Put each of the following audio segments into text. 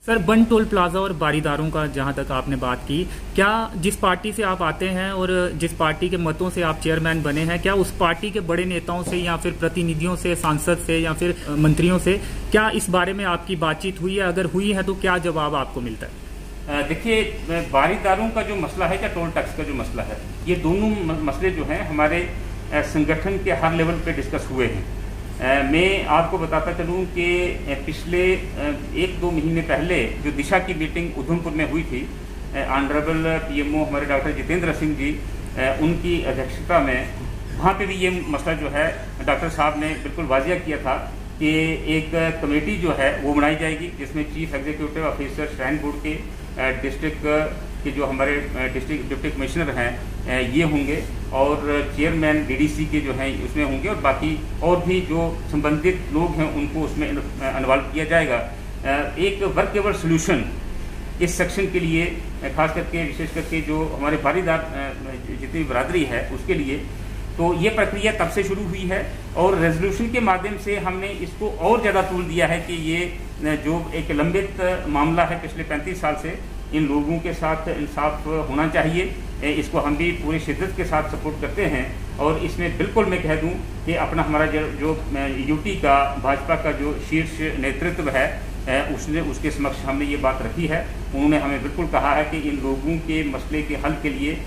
Sir, बन toll plaza और बारीदारों का जहां तक आपने बात की, क्या जिस पार्टी से आप आते हैं और जिस पार्टी के मतों से आप चेयरमैन बने हैं, क्या उस पार्टी के बड़े नेताओं से या फिर प्रतिनिधियों से, सांसद से या फिर मंत्रियों से क्या इस बारे में आपकी बातचीत हुई है? अगर हुई है तो क्या जवाब आपको मिलता है? देखिए, बारीदारों का जो मसला है या टोल टैक्स का जो मसला है, ये दोनों मसले जो हैं हमारे संगठन के हर लेवल पे डिस्कस हुए हैं। मैं आपको बताता चलूं कि पिछले 1-2 महीने पहले जो दिशा की मीटिंग उधमपुर में हुई थी, ऑनरेबल पीएमओ हमारे डॉक्टर जितेंद्र सिंह जी उनकी अध्यक्षता में, वहाँ पे भी ये मसला जो है डॉक्टर साहब ने बिल्कुल वाजिया किया था कि एक कमेटी जो है वो बनाई जाएगी जिसमें chief executive officer shrine board के, डिस्ट्रिक्ट के जो हमारे डिस्ट्रिक्ट डिप्टी कमिश्नर हैं ये होंगे और चेयरमैन डीडीसी के जो हैं उसमें होंगे और बाकी और भी जो संबंधित लोग हैं उनको उसमें इन्वॉल्व किया जाएगा। एक वर्केबल सोल्यूशन इस सेक्शन के लिए, खास करके विशेष करके जो हमारे बारीदार जितनी बरादरी है उसके लिए, तो ये प्रक्रिया तब से शुरू हुई है और रेजोल्यूशन के माध्यम से हमने इसको और ज़्यादा तूल दिया है कि ये जो एक लंबित मामला है पिछले 35 साल से, इन लोगों के साथ इंसाफ होना चाहिए। इसको हम भी पूरी शिद्दत के साथ सपोर्ट करते हैं और इसमें बिल्कुल मैं कह दूं कि अपना हमारा जो यूटी का भाजपा का जो शीर्ष नेतृत्व है उसके समक्ष हमने ये बात रखी है। उन्होंने हमें बिल्कुल कहा है कि इन लोगों के मसले के हल के लिए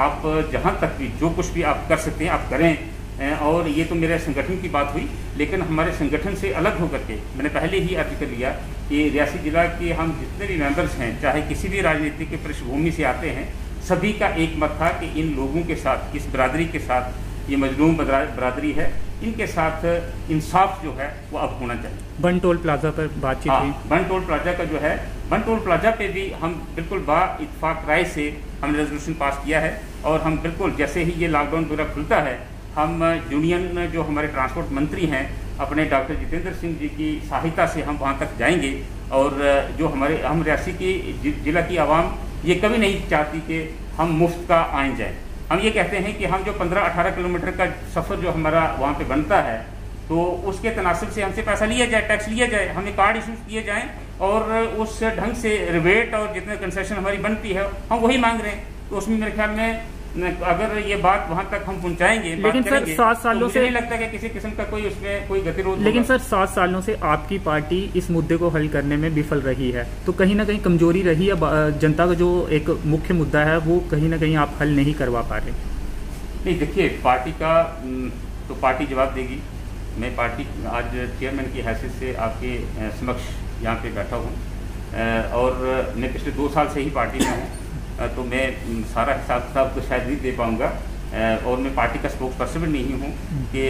आप जहाँ तक भी जो कुछ भी आप कर सकते हैं आप करें। और ये तो मेरे संगठन की बात हुई, लेकिन हमारे संगठन से अलग होकर के मैंने पहले ही अर्ज कर लिया कि रियासी जिला के हम जितने भी मेंबर्स हैं, चाहे किसी भी राजनीति की पृष्ठभूमि से आते हैं, सभी का एक मत था कि इन लोगों के साथ, इस बरादरी के साथ, ये मजलूम बरादरी है, इनके साथ इंसाफ जो है वो अब होना चाहिए। बन टोल प्लाजा पर बातचीत हुई। बन टोल प्लाजा का जो है, बन टोल प्लाजा पे भी हम बिल्कुल बा इत्तेफाक राय से हमने रेजोल्यूशन पास किया है और हम बिल्कुल जैसे ही ये लॉकडाउन पूरा खुलता है, हम यूनियन जो हमारे ट्रांसपोर्ट मंत्री हैं अपने डॉक्टर जितेंद्र सिंह जी की सहायता से हम वहाँ तक जाएंगे और जो हम रियासी की जिला की आवाम ये कभी नहीं चाहती कि हम मुफ्त का आए जाएँ। हम ये कहते हैं कि हम जो 15-18 किलोमीटर का सफ़र जो हमारा वहाँ पे बनता है, तो उसके तनासिब से हमसे पैसा लिया जाए, टैक्स लिया जाए, हमें कार्ड इशू किए जाएँ और उस ढंग से रिबेट और जितने कंसेशन हमारी बनती है हम वही मांग रहे हैं। तो उसमें मेरे ख्याल में अगर ये बात वहां तक हम पहुंचाएंगे, लेकिन सर 7 सालों से नहीं लगता कि किसी किस्म का कोई उसमें कोई गतिरोध। लेकिन सर 7 सालों से आपकी पार्टी इस मुद्दे को हल करने में विफल रही है, तो कहीं ना कहीं कमजोरी रही है। जनता का जो एक मुख्य मुद्दा है वो कहीं ना कहीं आप हल नहीं करवा पा रहे। नहीं, देखिए, पार्टी का तो पार्टी जवाब देगी। मैं पार्टी आज चेयरमैन की हैसियत से आपके समक्ष यहाँ पे बैठा हूँ और मैं पिछले 2 साल से ही पार्टी में हूँ, तो मैं सारा हिसाब किताब तो शायद नहीं दे पाऊँगा और मैं पार्टी का स्पोक्स पर्सन भी नहीं हूँ कि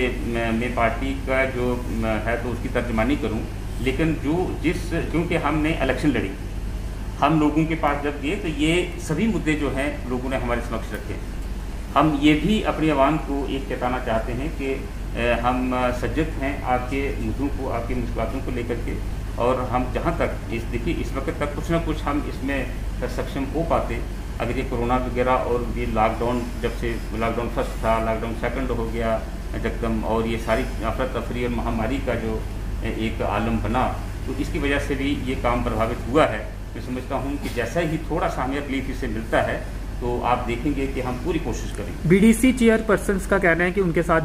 मैं पार्टी का जो है तो उसकी तर्जमानी करूँ। लेकिन क्योंकि हमने इलेक्शन लड़ी, हम लोगों के पास जब गए तो ये सभी मुद्दे जो हैं लोगों ने हमारे समक्ष रखे। हम ये भी अपनी आवाम को एक चेताना चाहते हैं कि हम सजग हैं आपके मुद्दों को, आपकी मुश्किलों को लेकर के, और हम जहाँ तक देखिए इस वक्त तक कुछ ना कुछ हम इसमें सक्षम हो पाते। अगर ये कोरोना वगैरह और ये लॉकडाउन, जब से लॉकडाउन फर्स्ट था, लॉकडाउन सेकंड हो गया जकदम, और ये सारी अफरा तफरी और महामारी का जो एक आलम बना, तो इसकी वजह से भी ये काम प्रभावित हुआ है। मैं समझता हूँ कि जैसा ही थोड़ा सा हमें रिलीफ इससे मिलता है तो आप देखेंगे कि हम पूरी कोशिश करेंगे। बीडीसी चेयरपर्सन का कहना है कि उनके साथ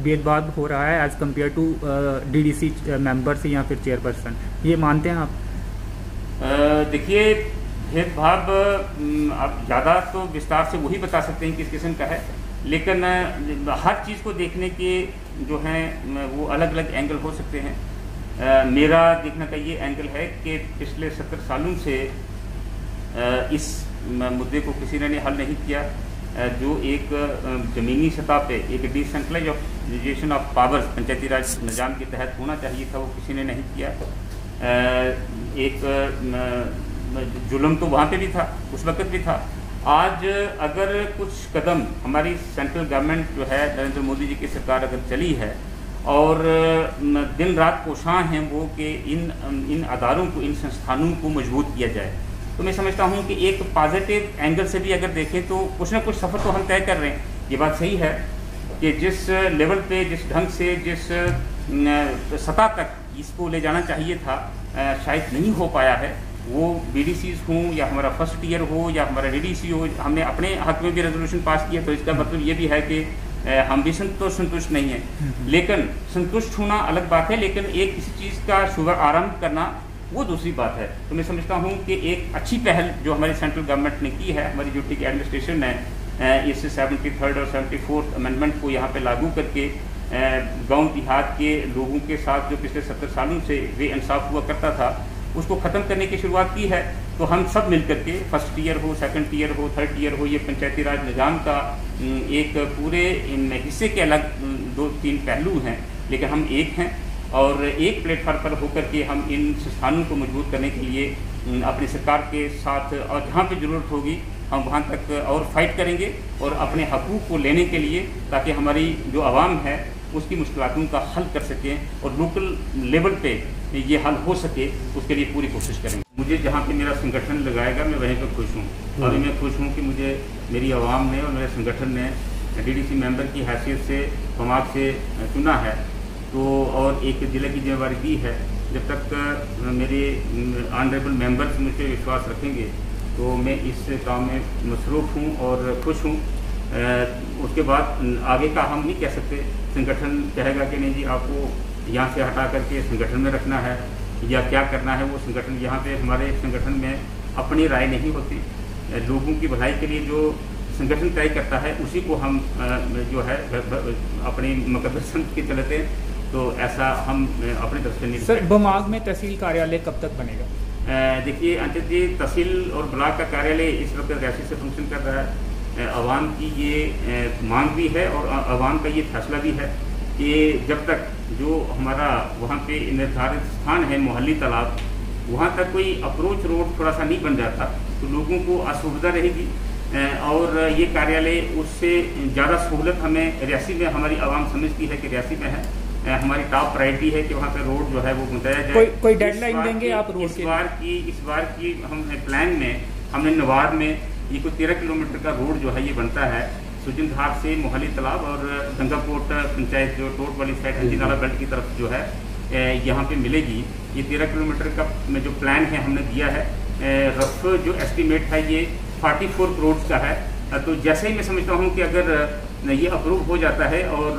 भेदभाव हो रहा है as compare to DDC members या फिर चेयरपर्सन, ये मानते हैं आप? देखिए, भेदभाव आप ज़्यादा तो विस्तार से वही बता सकते हैं किस किस्म का है, लेकिन हर चीज़ को देखने के जो हैं वो अलग अलग एंगल हो सकते हैं। मेरा देखने का ये एंगल है कि पिछले 70 सालों से इस मुद्दे को किसी ने हल नहीं किया। जो एक ज़मीनी सतह पे एक डिसेंट्रलाइजेशन ऑफ पावर्स पंचायती राज निज़ाम के तहत होना चाहिए था, वो किसी ने नहीं किया। एक जुल्म तो वहाँ पे भी था, उस वक्त भी था। आज अगर कुछ कदम हमारी सेंट्रल गवर्नमेंट जो है नरेंद्र मोदी जी की सरकार अगर चली है और दिन रात कोशां हैं वो कि इन अदारों को, इन संस्थानों को मजबूत किया जाए, तो मैं समझता हूं कि एक पॉजिटिव एंगल से भी अगर देखें तो कुछ ना कुछ सफ़र तो हम तय कर रहे हैं। ये बात सही है कि जिस लेवल पे, जिस ढंग से, जिस सतह तक इसको ले जाना चाहिए था शायद नहीं हो पाया है, वो BDCs हों या हमारा फर्स्ट ईयर हो या हमारा DDC हो, हमने अपने हक में भी रेजोल्यूशन पास किया, तो इसका मतलब ये भी है कि हम भी संतुष्ट नहीं है। लेकिन संतुष्ट होना अलग बात है, लेकिन एक किसी चीज़ का शुभारंभ करना वो दूसरी बात है। तो मैं समझता हूँ कि एक अच्छी पहल जो हमारी सेंट्रल गवर्नमेंट ने की है, हमारी यूटी की एडमिनिस्ट्रेशन ने इस 73rd और 74th अमेंडमेंट को यहाँ पे लागू करके गांव देहात के लोगों के साथ जो पिछले 70 सालों से बेइंसाफ हुआ करता था उसको ख़त्म करने की शुरुआत की है। तो हम सब मिलकर के फर्स्ट ईयर हो, सेकंड ईयर हो, थर्ड ईयर हो, ये पंचायती राज निज़ाम का एक पूरे हिस्से के अलग 2-3 पहलू हैं, लेकिन हम एक हैं और एक प्लेटफॉर्म पर होकर के हम इन संस्थानों को मजबूत करने के लिए अपनी सरकार के साथ और जहाँ पे ज़रूरत होगी हम वहाँ तक और फाइट करेंगे और अपने हकूक़ को लेने के लिए, ताकि हमारी जो आवाम है उसकी मुश्किलातों का हल कर सकें और लोकल लेवल पे ये हल हो सके, उसके लिए पूरी कोशिश करेंगे। मुझे जहाँ पे मेरा संगठन लगाएगा मैं वहीं पर खुश हूँ और मैं खुश हूँ कि मुझे मेरी आवाम ने और मेरे संगठन ने DDC मेंबर की हैसियत से पमाग से चुना है, तो और एक ज़िले की जिम्मेवारी दी है। जब तक मेरे ऑनरेबल मेंबर्स मुझ पर विश्वास रखेंगे तो मैं इस काम में मसरूफ़ हूँ और खुश हूँ। उसके बाद आगे का हम नहीं कह सकते, संगठन कहेगा कि नहीं जी आपको यहाँ से हटा करके संगठन में रखना है या क्या करना है, वो संगठन यहाँ पे हमारे संगठन में अपनी राय नहीं होती। लोगों की भलाई के लिए जो संगठन तय करता है उसी को हम जो है अपनी मुकद्दर के चलते, तो ऐसा हम अपनी तरफ से नहीं। सर, बमाग में तहसील कार्यालय कब तक बनेगा? देखिए अंकित जी, तहसील और ब्लॉक का कार्यालय इस वक्त रियासत से फंक्शन कर रहा है। आवाम की ये मांग भी है और आवाम का ये फैसला भी है कि जब तक जो हमारा वहाँ पे निर्धारित स्थान है मोहल्ली तालाब, वहाँ तक कोई अप्रोच रोड थोड़ा सा नहीं बन जाता तो लोगों को असुविधा रहेगी और ये कार्यालय उससे ज़्यादा सहूलत हमें रियासी में हमारी आवाम समझती है कि रियासी में है। हमारी टॉप प्रायोरिटी है कि वहाँ पे रोड जो है वो बनाया जाए। कोई डेडलाइन देंगे आप रोड इस बार की हम प्लान में हमने नवार में ये कोई 13 किलोमीटर का रोड जो है ये बनता है, सुजिनधार से मोहाली तालाब और गंगाकोट पंचायत जो टोट वाली साइड है नाला बेल्ट की तरफ जो है यहाँ पे मिलेगी। ये 13 किलोमीटर का जो प्लान है हमने दिया है, रफ जो एस्टिमेट है ये 44 करोड़ का है। तो जैसे ही मैं समझता हूँ कि अगर ये अप्रूव हो जाता है और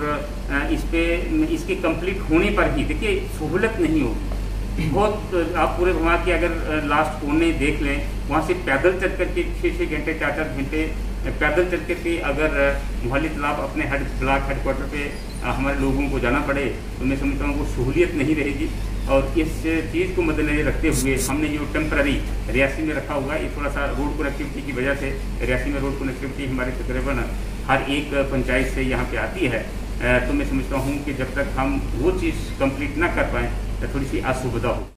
इसके कंप्लीट होने पर ही देखिए सहूलत नहीं होगी बहुत। आप पूरे भमा के अगर लास्ट कोने देख लें, वहाँ से पैदल चल करके 6-6 घंटे 4-4 घंटे पैदल चल करके अगर मोहाली तालाब अपने ब्लॉक हेडक्वार्टर पे हमारे लोगों को जाना पड़े तो मैं समझता हूँ वो सहूलियत नहीं रहेगी। और इस चीज़ को मद्देनजर रखते हुए हमने जो टेम्पररी रियासी में रखा हुआ है, ये थोड़ा सा रोड कनेक्टिविटी की वजह से रियासी में रोड कनेक्टिविटी हमारे तकरीबन हर एक पंचायत से यहाँ पे आती है। तो मैं समझता हूँ कि जब तक हम वो चीज़ कंप्लीट ना कर पाएँ तो थोड़ी सी असुविधा हो।